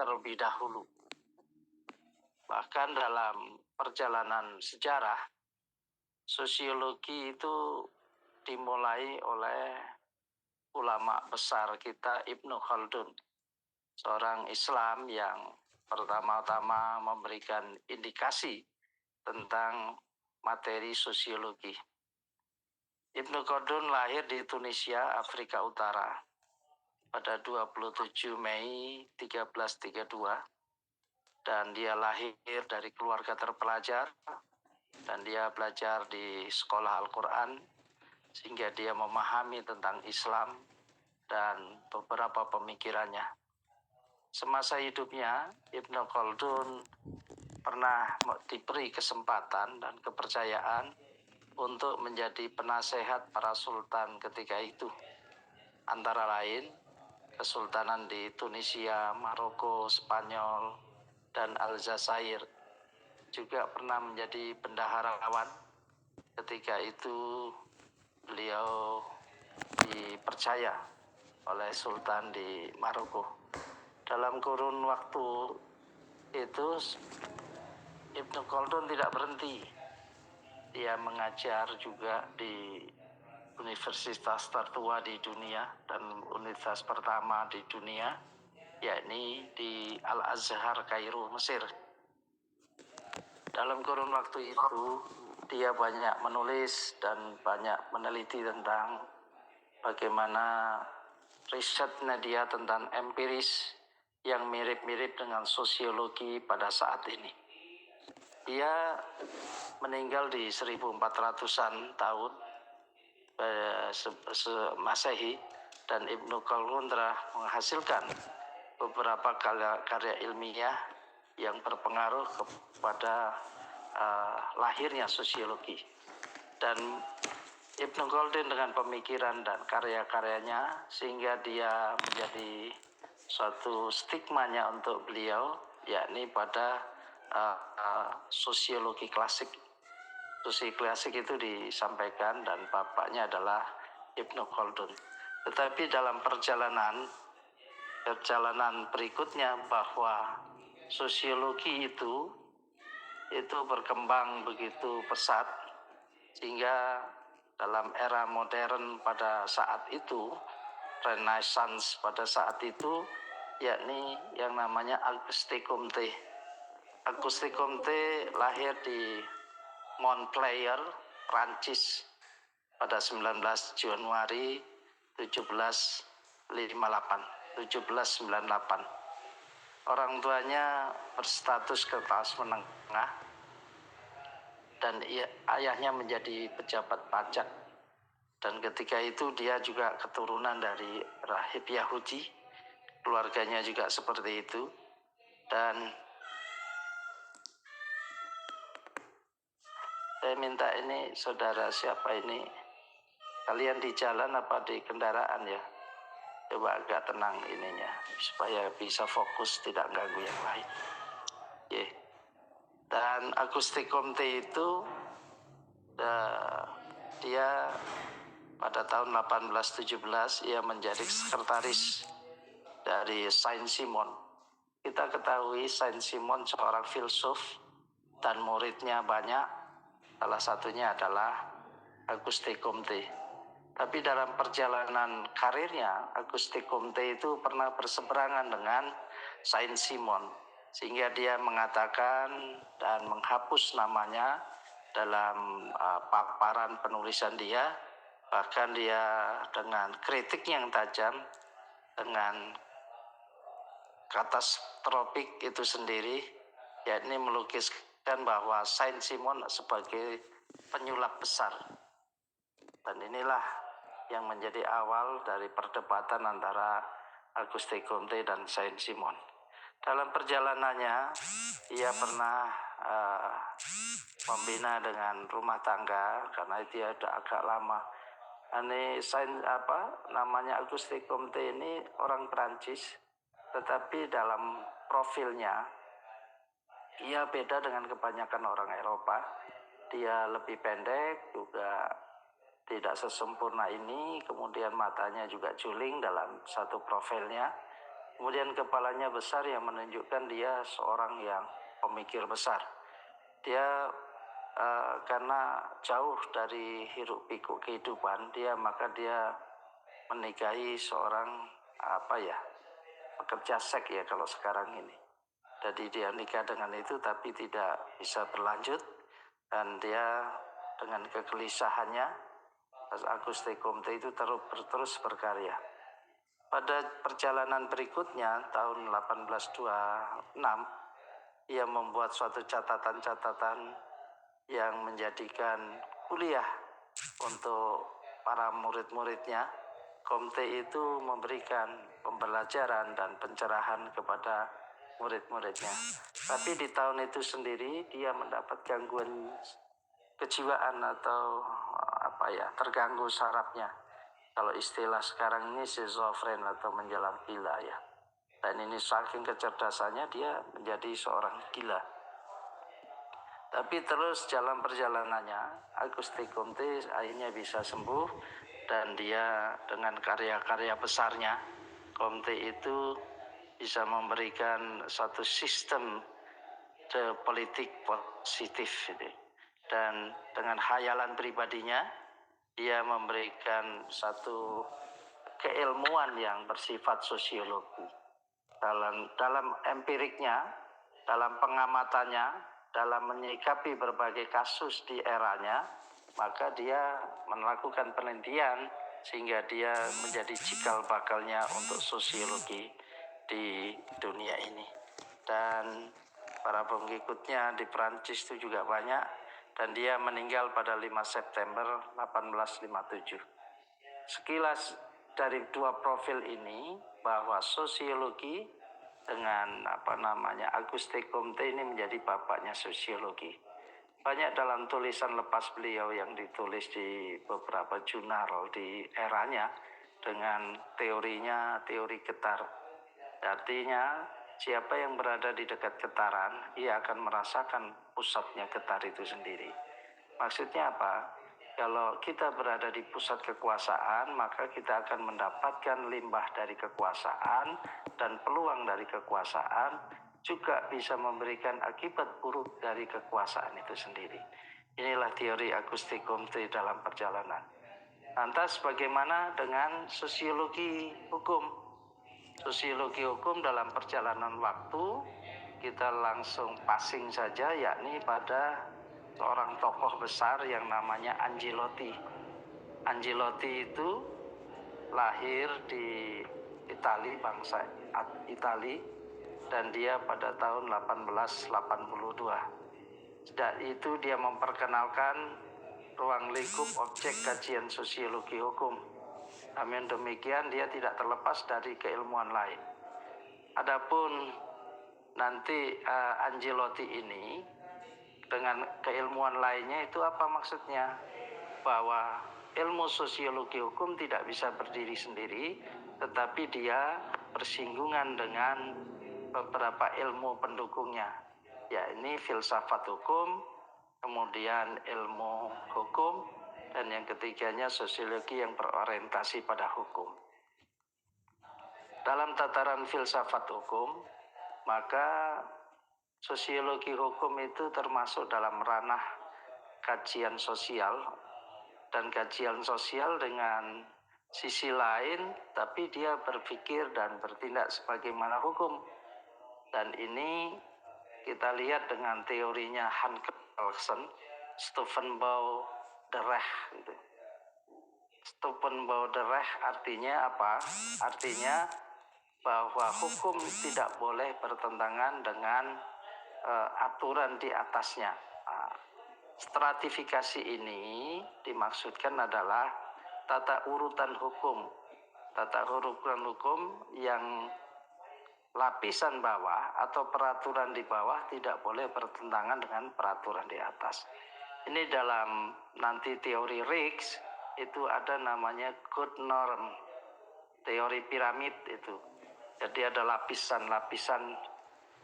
terlebih dahulu. Bahkan dalam perjalanan sejarah, sosiologi itu dimulai oleh ulama besar kita Ibnu Khaldun, seorang Islam yang pertama-tama memberikan indikasi tentang materi sosiologi. Ibnu Khaldun lahir di Tunisia, Afrika Utara pada 27 Mei 1332, dan dia lahir dari keluarga terpelajar, dan dia belajar di sekolah Al-Quran sehingga dia memahami tentang Islam dan beberapa pemikirannya. Semasa hidupnya, Ibnu Khaldun pernah diberi kesempatan dan kepercayaan untuk menjadi penasehat para sultan ketika itu, antara lain Kesultanan di Tunisia, Maroko, Spanyol, dan Aljazair. Juga pernah menjadi bendaharawan. Ketika itu beliau dipercaya oleh Sultan di Maroko. Dalam kurun waktu itu Ibnu Khaldun tidak berhenti. Dia mengajar juga di universitas tertua di dunia dan universitas pertama di dunia, yakni di Al-Azhar Kairo, Mesir. Dalam kurun waktu itu dia banyak menulis dan banyak meneliti tentang bagaimana risetnya dia tentang empiris yang mirip-mirip dengan sosiologi pada saat ini. Dia meninggal di 1400-an tahun Masehi, dan Ibnu Khaldun telah menghasilkan beberapa karya ilmiah yang berpengaruh kepada lahirnya sosiologi. Dan Ibnu Khaldun dengan pemikiran dan karya-karyanya sehingga dia menjadi suatu stigmanya untuk beliau, yakni pada sosiologi klasik. Sosiologi klasik itu disampaikan dan bapaknya adalah Ibnu Khaldun. Tetapi dalam perjalanan berikutnya bahwa sosiologi itu berkembang begitu pesat sehingga dalam era modern pada saat itu, Renaissance pada saat itu, yakni yang namanya Auguste Comte. Auguste Comte lahir di Montpellier, Prancis pada 19 Januari 1798. Orang tuanya berstatus kelas menengah dan ayahnya menjadi pejabat pajak. Dan ketika itu dia juga keturunan dari rahib Yahudi, keluarganya juga seperti itu. Dan saya minta ini saudara siapa ini, kalian di jalan apa di kendaraan ya, coba agak tenang ininya supaya bisa fokus tidak ganggu yang lain. Dan Auguste Comte itu dia pada tahun 1817 ia menjadi sekretaris dari Saint-Simon. Kita ketahui Saint-Simon seorang filsuf dan muridnya banyak, salah satunya adalah Auguste Comte. Tapi dalam perjalanan karirnya, Auguste Comte itu pernah berseberangan dengan Saint-Simon, sehingga dia mengatakan dan menghapus namanya dalam paparan penulisan dia. Bahkan dia dengan kritik yang tajam, dengan katastrofik itu sendiri, yakni melukiskan bahwa Saint-Simon sebagai penyulap besar. Dan inilah yang menjadi awal dari perdebatan antara Auguste Comte dan Saint-Simon. Dalam perjalanannya, ia pernah membina dengan rumah tangga karena dia sudah agak lama. Ini namanya Auguste Comte ini orang Prancis, tetapi dalam profilnya ia beda dengan kebanyakan orang Eropa. Dia lebih pendek, juga tidak sesempurna ini, kemudian matanya juga juling dalam satu profilnya. Kemudian kepalanya besar yang menunjukkan dia seorang yang pemikir besar. Dia karena jauh dari hiruk pikuk kehidupan maka dia menikahi seorang pekerja seks ya kalau sekarang ini. Jadi dia nikah dengan itu tapi tidak bisa berlanjut, dan dia dengan kegelisahannya Auguste Comte itu terus berkarya. Pada perjalanan berikutnya tahun 1826 ia membuat suatu catatan-catatan yang menjadikan kuliah untuk para murid-muridnya. Comte itu memberikan pembelajaran dan pencerahan kepada murid-muridnya. Tapi di tahun itu sendiri dia mendapat gangguan kejiwaan atau terganggu sarafnya. Kalau istilah sekarang ini schizofren atau menjelang gila ya. Dan ini saking kecerdasannya dia menjadi seorang gila. Tapi terus dalam perjalanannya Auguste Comte akhirnya bisa sembuh, dan dia dengan karya-karya besarnya Comte itu bisa memberikan satu sistem politik positif gitu. Dan dengan khayalan pribadinya dia memberikan satu keilmuan yang bersifat sosiologi. Dalam empiriknya, dalam pengamatannya, dalam menyikapi berbagai kasus di eranya, maka dia melakukan penelitian sehingga dia menjadi cikal bakalnya untuk sosiologi di dunia ini. Dan para pengikutnya di Prancis itu juga banyak, dan dia meninggal pada 5 September 1857. Sekilas dari dua profil ini bahwa sosiologi dengan Auguste Comte ini menjadi bapaknya sosiologi. Banyak dalam tulisan lepas beliau yang ditulis di beberapa jurnal di eranya dengan teorinya teori getar. Artinya siapa yang berada di dekat getaran, ia akan merasakan pusatnya getar itu sendiri. Maksudnya apa? Kalau kita berada di pusat kekuasaan, maka kita akan mendapatkan limbah dari kekuasaan, dan peluang dari kekuasaan juga bisa memberikan akibat buruk dari kekuasaan itu sendiri. Inilah teori Auguste Comte dalam perjalanan. Lantas bagaimana dengan sosiologi hukum? Sosiologi hukum dalam perjalanan waktu kita langsung passing saja, yakni pada seorang tokoh besar yang namanya Angelotti. Angelotti itu lahir di Itali, bangsa Itali, dan dia pada tahun 1882. Sejak itu dia memperkenalkan ruang lingkup objek kajian sosiologi hukum. Namun demikian dia tidak terlepas dari keilmuan lain. Adapun nanti Angelotti ini dengan keilmuan lainnya itu apa maksudnya? Bahwa ilmu sosiologi hukum tidak bisa berdiri sendiri, tetapi dia bersinggungan dengan beberapa ilmu pendukungnya, yakni filsafat hukum, kemudian ilmu hukum, dan yang ketiganya sosiologi yang berorientasi pada hukum. Dalam tataran filsafat hukum, maka sosiologi hukum itu termasuk dalam ranah kajian sosial, dan kajian sosial dengan sisi lain, tapi dia berpikir dan bertindak sebagaimana hukum. Dan ini kita lihat dengan teorinya Hans Kelsen, Steuvenbau de Recht. Steuvenbau de Recht artinya apa? Artinya bahwa hukum tidak boleh bertentangan dengan aturan di atasnya. Stratifikasi ini dimaksudkan adalah tata urutan hukum. Tata urutan hukum yang lapisan bawah atau peraturan di bawah tidak boleh bertentangan dengan peraturan di atas. Ini dalam nanti teori Riggs itu ada namanya good norm, teori piramid itu. Jadi ada lapisan-lapisan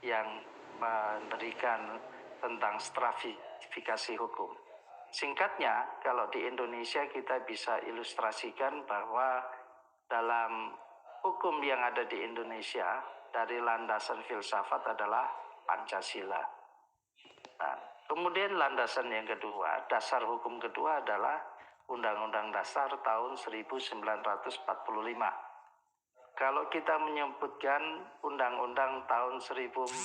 yang memberikan tentang stratifikasi hukum. Singkatnya, kalau di Indonesia kita bisa ilustrasikan bahwa dalam hukum yang ada di Indonesia dari landasan filsafat adalah Pancasila. Nah, kemudian landasan yang kedua, dasar hukum kedua adalah Undang-Undang Dasar tahun 1945. Kalau kita menyebutkan Undang-Undang tahun 1945,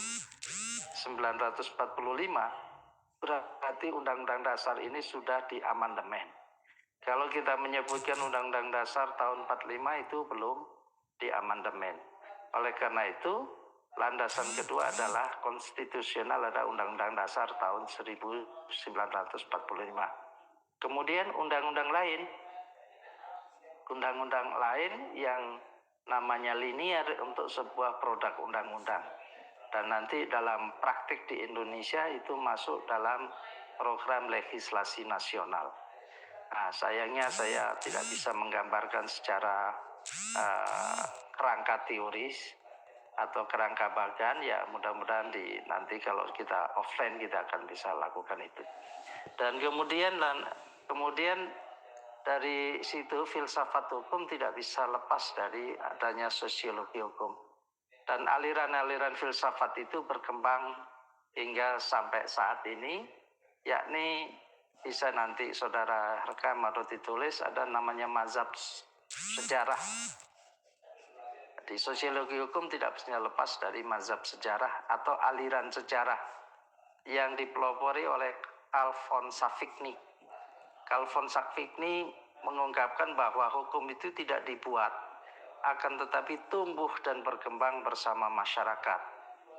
berarti Undang-Undang Dasar ini sudah diamandemen. Kalau kita menyebutkan Undang-Undang Dasar tahun 45 itu belum diamandemen. Oleh karena itu, landasan kedua adalah konstitusional, ada Undang-Undang Dasar tahun 1945. Kemudian undang-undang lain yang namanya linear untuk sebuah produk undang-undang. Dan nanti dalam praktik di Indonesia itu masuk dalam program legislasi nasional. Nah, sayangnya saya tidak bisa menggambarkan secara kerangka teoris atau kerangka bagan. Ya mudah-mudahan nanti kalau kita offline kita akan bisa lakukan itu. Dan kemudian dari situ filsafat hukum tidak bisa lepas dari adanya sosiologi hukum. Dan aliran-aliran filsafat itu berkembang hingga sampai saat ini, yakni bisa nanti saudara rekam atau ditulis, ada namanya mazhab sejarah. Di sosiologi hukum tidak bisa lepas dari mazhab sejarah atau aliran sejarah yang dipelopori oleh Carl von Savigny. Carl von Savigny mengungkapkan bahwa hukum itu tidak dibuat, akan tetapi tumbuh dan berkembang bersama masyarakat,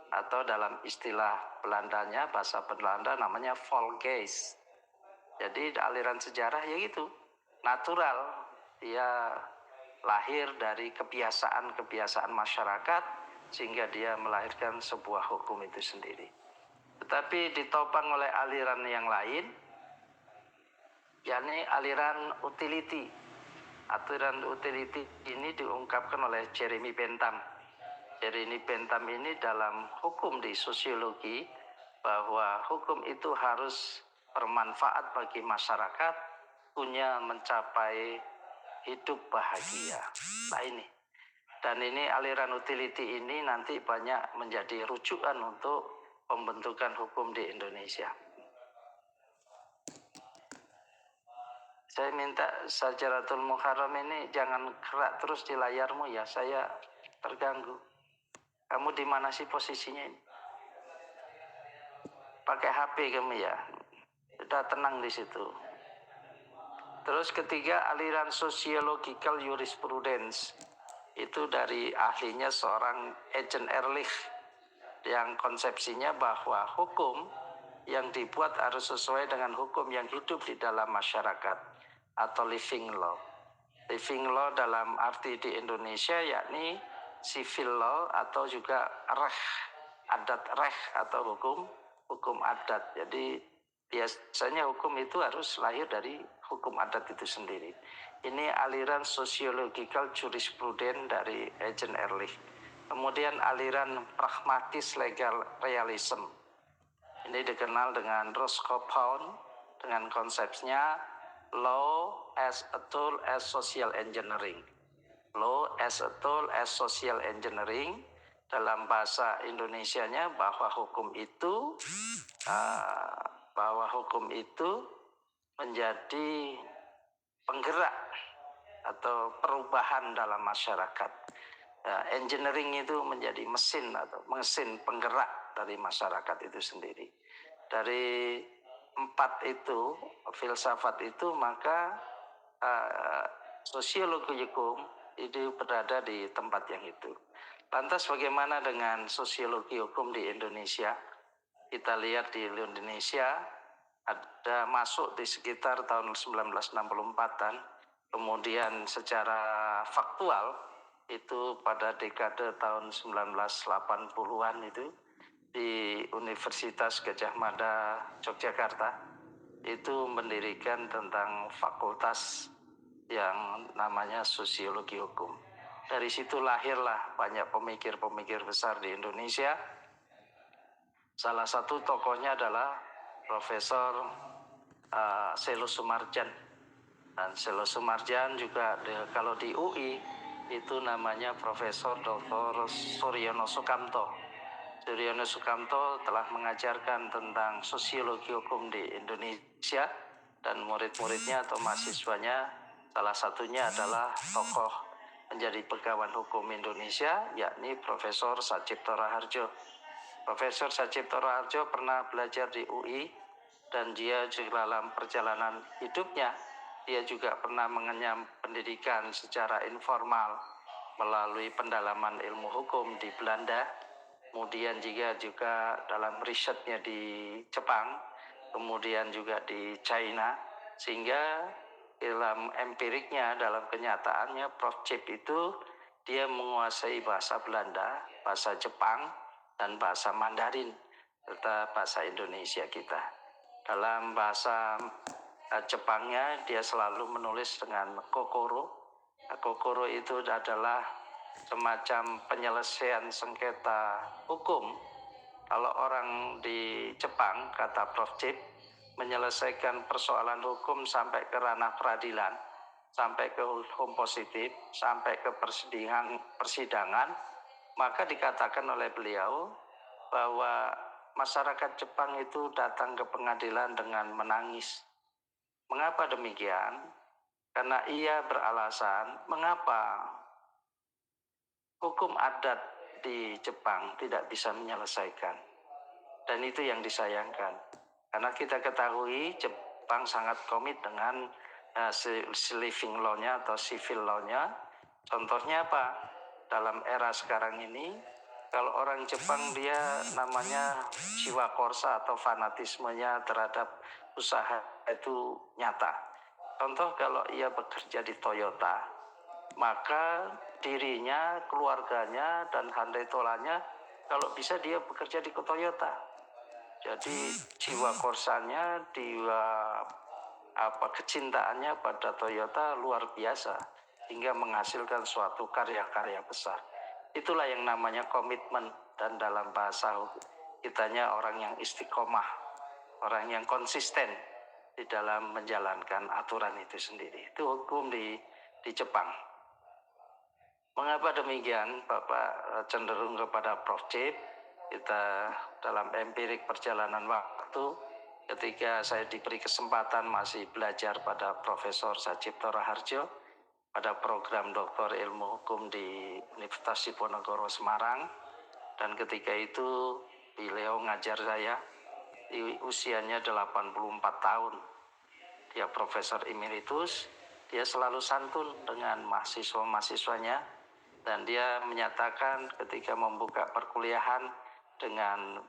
atau dalam istilah Belandanya, bahasa Belanda namanya volksgeest. Jadi aliran sejarah ya gitu, natural, dia lahir dari kebiasaan masyarakat sehingga dia melahirkan sebuah hukum itu sendiri. Tetapi ditopang oleh aliran yang lain, yakni aliran utility. Aliran utility ini diungkapkan oleh Jeremy Bentham. Jeremy Bentham ini dalam hukum di sosiologi bahwa hukum itu harus bermanfaat bagi masyarakat, punya mencapai hidup bahagia. Nah ini. Dan ini aliran utility ini nanti banyak menjadi rujukan untuk pembentukan hukum di Indonesia. Saya minta Syajaratul Muharram ini jangan gerak terus di layarmu ya, saya terganggu. Kamu di mana sih posisinya ini? Pakai HP kamu ya. Sudah tenang di situ. Terus ketiga, aliran sociological jurisprudence. Itu dari ahlinya seorang Etienne Ehrlich yang konsepsinya bahwa hukum yang dibuat harus sesuai dengan hukum yang hidup di dalam masyarakat atau living law. Living law dalam arti di Indonesia yakni civil law atau juga adat atau hukum adat. Jadi biasanya hukum itu harus lahir dari hukum adat itu sendiri. Ini aliran sociological jurisprudence dari Etienne Ehrlich. Kemudian aliran pragmatis legal realism. Ini dikenal dengan Roscoe Pound dengan konsepnya law as a tool as social engineering. Law as a tool as social engineering, dalam bahasa Indonesianya bahwa hukum itu menjadi penggerak atau perubahan dalam masyarakat. Engineering itu menjadi mesin penggerak dari masyarakat itu sendiri. Dari 4 itu, filsafat itu, maka sosiologi hukum itu berada di tempat yang itu. Lantas bagaimana dengan sosiologi hukum di Indonesia? Kita lihat di Indonesia ada masuk di sekitar tahun 1964-an. Kemudian secara faktual itu pada dekade tahun 1980-an itu di Universitas Gadjah Mada Yogyakarta itu mendirikan tentang fakultas yang namanya sosiologi hukum. Dari situ lahirlah banyak pemikir-pemikir besar di Indonesia. Salah satu tokohnya adalah Profesor Selo Soemardjan. Dan Selo Soemardjan juga kalau di UI itu namanya Profesor Dr. Suryono Sukamto. Suryono Sukamto telah mengajarkan tentang sosiologi hukum di Indonesia, dan murid-muridnya atau mahasiswanya salah satunya adalah tokoh menjadi pegawai hukum Indonesia, yakni Profesor Sacipto Raharjo. Profesor Sacipto Raharjo pernah belajar di UI, dan dia juga dalam perjalanan hidupnya dia juga pernah mengenyam pendidikan secara informal melalui pendalaman ilmu hukum di Belanda, kemudian juga dalam risetnya di Jepang, kemudian juga di China, sehingga dalam empiriknya, dalam kenyataannya Prof. Chip itu dia menguasai bahasa Belanda, bahasa Jepang, dan bahasa Mandarin serta bahasa Indonesia kita. Dalam bahasa Jepangnya dia selalu menulis dengan kokoro. Kokoro itu adalah semacam penyelesaian sengketa hukum. Kalau orang di Jepang, kata Prof. Chip, menyelesaikan persoalan hukum sampai ke ranah peradilan, sampai ke hukum positif, sampai ke persidangan, maka dikatakan oleh beliau bahwa masyarakat Jepang itu datang ke pengadilan dengan menangis. Mengapa demikian? Karena ia beralasan mengapa hukum adat di Jepang tidak bisa menyelesaikan. Dan itu yang disayangkan. Karena kita ketahui Jepang sangat komit dengan living law-nya atau civil law-nya. Contohnya apa? Dalam era sekarang ini, kalau orang Jepang dia namanya jiwa korsa atau fanatismenya terhadap usaha itu nyata. Contoh, kalau ia bekerja di Toyota, maka dirinya, keluarganya, dan handai tolanya kalau bisa dia bekerja di Toyota. Jadi jiwa korsanya, kecintaannya pada Toyota luar biasa, hingga menghasilkan suatu karya-karya besar. Itulah yang namanya komitmen, dan dalam bahasa kitanya orang yang istiqomah, orang yang konsisten di dalam menjalankan aturan itu sendiri. Itu hukum di Jepang. Mengapa demikian? Bapak cenderung kepada Prof. Chip. Kita dalam empirik perjalanan waktu, ketika saya diberi kesempatan masih belajar pada Profesor Sacipto Raharjo pada program Doktor Ilmu Hukum di Universitas Diponegoro Semarang, dan ketika itu beliau ngajar saya di usianya 84 tahun. Dia Profesor Emeritus, dia selalu santun dengan mahasiswa-mahasiswanya, dan dia menyatakan ketika membuka perkuliahan dengan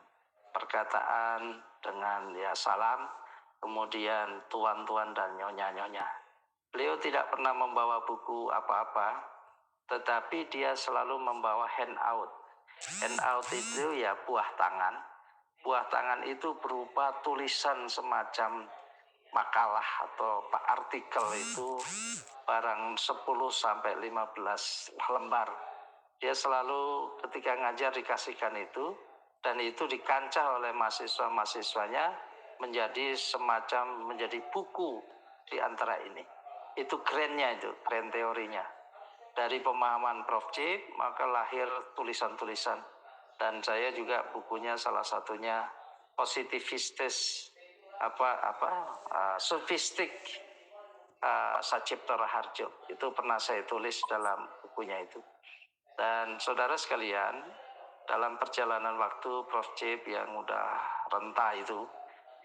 perkataan, dengan salam, kemudian tuan-tuan dan nyonya-nyonya. Beliau tidak pernah membawa buku apa-apa, tetapi dia selalu membawa handout. Handout itu buah tangan. Buah tangan itu berupa tulisan semacam makalah atau artikel, itu barang 10 sampai 15 lembar. Dia selalu ketika ngajar dikasihkan itu, dan itu dikancah oleh mahasiswa-mahasiswanya menjadi buku di antara ini. Itu kerennya, itu keren teorinya. Dari pemahaman Prof. Chip maka lahir tulisan-tulisan, dan saya juga bukunya salah satunya positivistis sofistik Sacipto Raharjo, itu pernah saya tulis dalam bukunya itu. Dan saudara sekalian, dalam perjalanan waktu Prof. Chip yang udah renta itu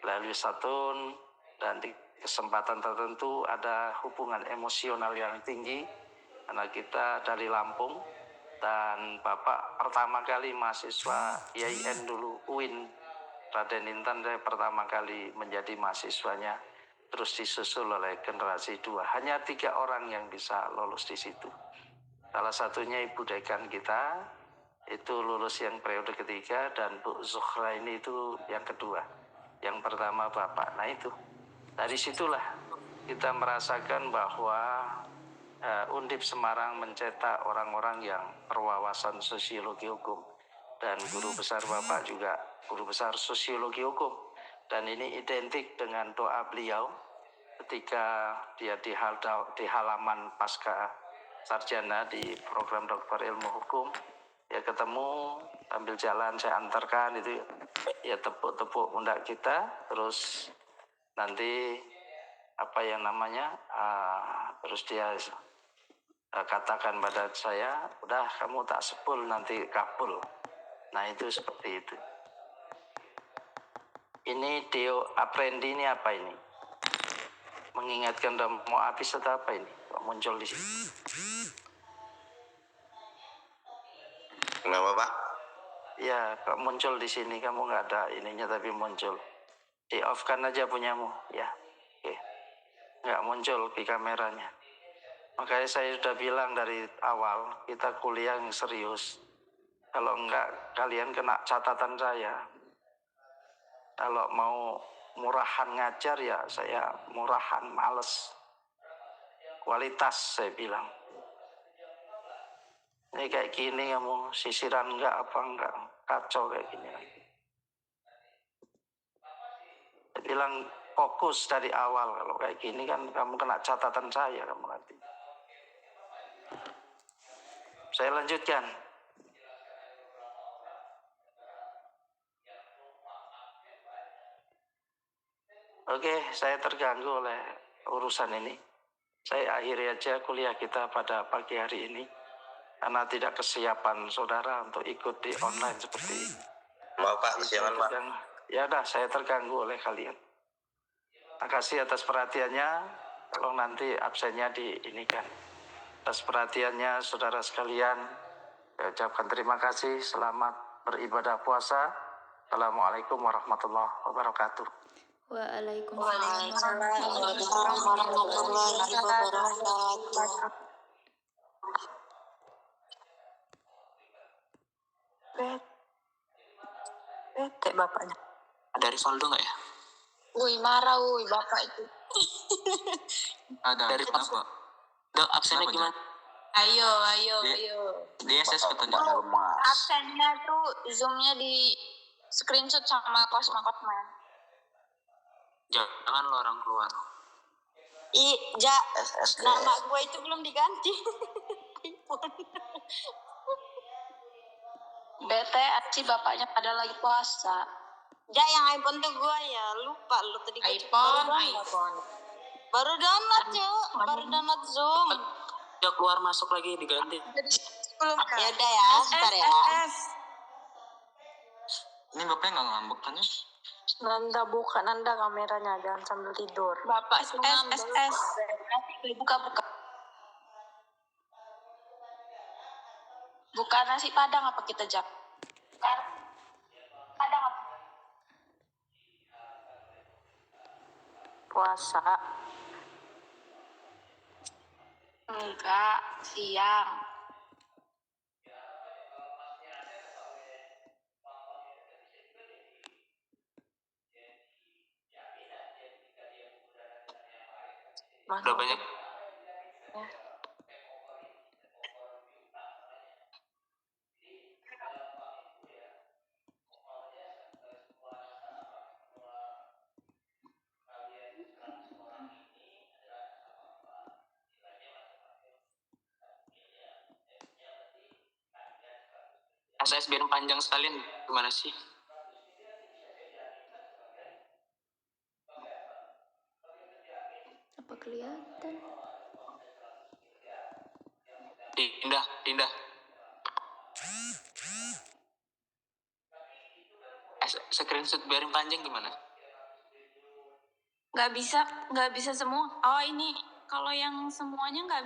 melalui Satun, dan di kesempatan tertentu ada hubungan emosional yang tinggi karena kita dari Lampung, dan Bapak pertama kali mahasiswa IAIN dulu, UIN Raden Intan, saya pertama kali menjadi mahasiswanya, terus disusul oleh generasi 2. Hanya 3 orang yang bisa lolos di situ. Salah satunya Ibu Dekan kita, itu lulus yang periode ketiga, dan Bu Zuhra ini itu yang kedua. Yang pertama Bapak. Nah itu, dari situlah kita merasakan bahwa Undip Semarang mencetak orang-orang yang berwawasan sosiologi hukum, dan guru besar Bapak juga guru besar sosiologi hukum, dan ini identik dengan doa beliau ketika dia di halaman pasca sarjana di program dokter ilmu hukum. Ya ketemu sambil jalan saya antarkan itu ya tepuk-tepuk pundak kita, terus nanti apa yang namanya terus dia katakan pada saya, udah kamu tak sepul nanti kapul. Nah itu seperti itu. Ini Deo Aprendi ini apa ini? Mengingatkan mau habis atau apa ini? Kok muncul di sini? Kenapa Pak? Ya, kok muncul di sini? Kamu nggak ada ininya tapi muncul. Di off kan aja punyamu, ya. Oke. Nggak muncul di kameranya. Makanya saya sudah bilang dari awal, kita kuliah yang serius. Kalau enggak, kalian kena catatan saya. Kalau mau murahan ngajar ya saya murahan, males. Kualitas saya bilang. Ini kayak gini kamu sisiran enggak apa enggak, kacau kayak gini. Saya bilang fokus dari awal, kalau kayak gini kan kamu kena catatan saya kamu nanti. Saya lanjutkan. Oke, saya terganggu oleh urusan ini. Saya akhiri aja kuliah kita pada pagi hari ini karena tidak kesiapan saudara untuk ikut di online seperti ini. Maaf Pak, kesiangan Pak. Ya dah, saya terganggu oleh kalian. Terima kasih atas perhatiannya. Kalau nanti absennya diinikan. Atas perhatiannya saudara sekalian, saya ucapkan terima kasih. Selamat beribadah puasa. Assalamualaikum warahmatullahi wabarakatuh. Waalaikumsalam warahmatullahi wabarakatuh. Bete bapaknya. Ada Rivaldo nggak ya? Wih, marah wih bapak itu. Ada. Dari kenapa? Dok, absennya Kenapa, gimana? Ayo. Di SS katanya. Absennya tuh Zoom-nya di screenshot sama Kosma. Jangan lo orang keluar. Nama gue itu belum diganti. Bete aci bapaknya pada lagi puasa. Yang iPhone tuh gue ya lupa lu tadi iPhone. baru download yuk, baru download Zoom. Udah keluar masuk lagi diganti. Ya udah ya, sebentar ya. Ini bapaknya nggak ngambek kan ya? Nanda buka Nanda kameranya, jangan sambil tidur. Bapak SSS. Buka. Buka nasi padang apa kita jam? Padang apa? Puasa. Enggak, siang. Udah banyak. SS biar panjang sekalian gimana sih? Apa kelihatan? Pindah. Screenshot biarin panjang gimana? Nggak bisa semua. Oh ini kalau yang semuanya nggak